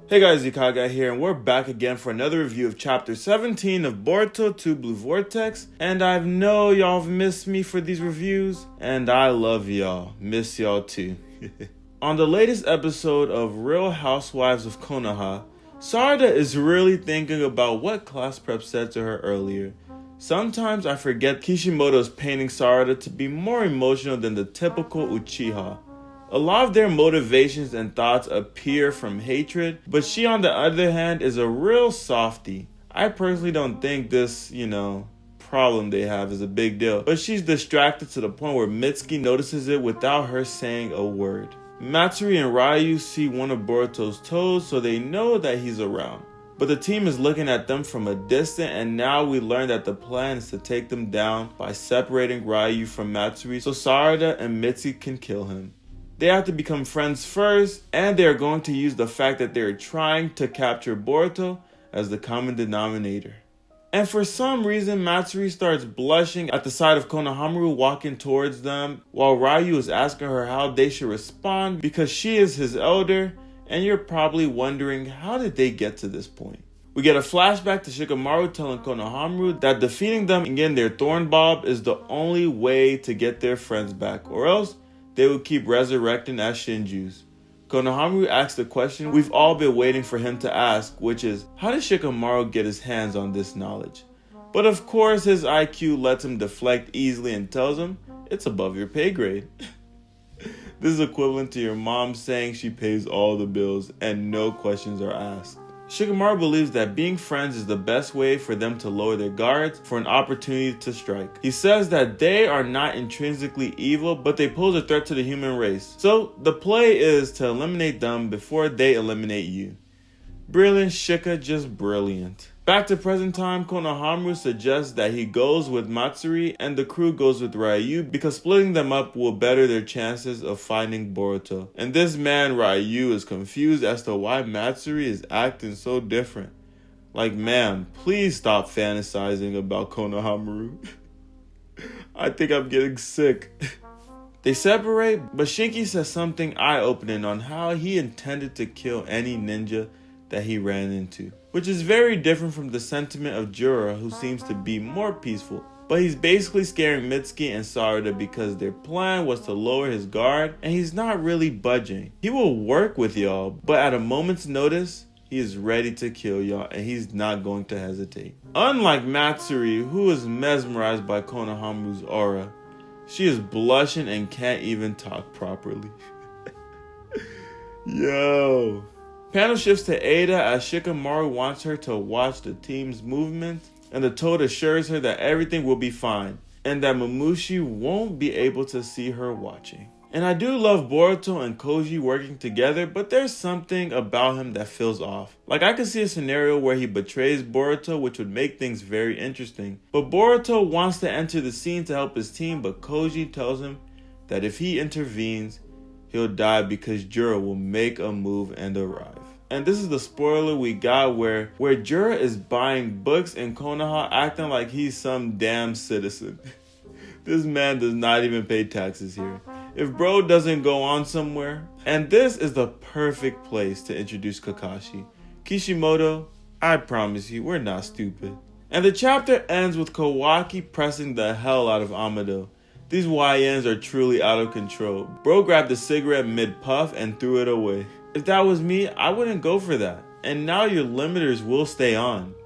Hey guys, Ikaga here, and we're back again for another review of Chapter 17 of Boruto 2 Blue Vortex. And I know y'all have missed me for these reviews, and I love y'all. Miss y'all too. On the latest episode of Real Housewives of Konoha, Sarada is really thinking about what class prep said to her earlier. Sometimes I forget Kishimoto is painting Sarada to be more emotional than the typical Uchiha. A lot of their motivations and thoughts appear from hatred, but she on the other hand is a real softie. I personally don't think this, problem they have is a big deal, but she's distracted to the point where Mitsuki notices it without her saying a word. Matsuri and Ryu see one of Boruto's toes, so they know that he's around. But the team is looking at them from a distance, and now we learn that the plan is to take them down by separating Ryu from Matsuri so Sarada and Mitsuki can kill him. They have to become friends first, and they are going to use the fact that they are trying to capture Boruto as the common denominator. And for some reason, Matsuri starts blushing at the sight of Konohamaru walking towards them, while Ryu is asking her how they should respond because she is his elder, and you're probably wondering how did they get to this point. We get a flashback to Shikamaru telling Konohamaru that defeating them and getting their thorn bob is the only way to get their friends back, or else they will keep resurrecting as Shinjus. Konohamaru asks the question we've all been waiting for him to ask, which is, how did Shikamaru get his hands on this knowledge? But of course his IQ lets him deflect easily and tells him, it's above your pay grade. This is equivalent to your mom saying she pays all the bills and no questions are asked. Shikamaru believes that being friends is the best way for them to lower their guards for an opportunity to strike. He says that they are not intrinsically evil, but they pose a threat to the human race. So the play is to eliminate them before they eliminate you. Brilliant Shika, just brilliant. Back to present time, Konohamaru suggests that he goes with Matsuri and the crew goes with Ryu because splitting them up will better their chances of finding Boruto. And this man Ryu is confused as to why Matsuri is acting so different. Like, man, please stop fantasizing about Konohamaru. I think I'm getting sick. They separate, but Shinki says something eye-opening on how he intended to kill any ninja that he ran into, which is very different from the sentiment of Jura, who seems to be more peaceful. But he's basically scaring Mitsuki and Sarada because their plan was to lower his guard, and he's not really budging. He will work with y'all, but at a moment's notice, he is ready to kill y'all, and he's not going to hesitate. Unlike Matsuri, who is mesmerized by Konohamaru's aura, she is blushing and can't even talk properly. Yo. Panel shifts to Ada as Shikamaru wants her to watch the team's movements, and the toad assures her that everything will be fine, and that Mamushi won't be able to see her watching. And I do love Boruto and Koji working together, but there's something about him that feels off. Like, I could see a scenario where he betrays Boruto, which would make things very interesting. But Boruto wants to enter the scene to help his team, but Koji tells him that if he intervenes, he'll die because Jura will make a move and arrive. And this is the spoiler we got where Jura is buying books in Konoha acting like he's some damn citizen. This man does not even pay taxes here. If bro doesn't go on somewhere. And this is the perfect place to introduce Kakashi. Kishimoto, I promise you, we're not stupid. And the chapter ends with Kawaki pressing the hell out of Amado. These YNs are truly out of control. Bro grabbed a cigarette mid-puff and threw it away. If that was me, I wouldn't go for that. And now your limiters will stay on.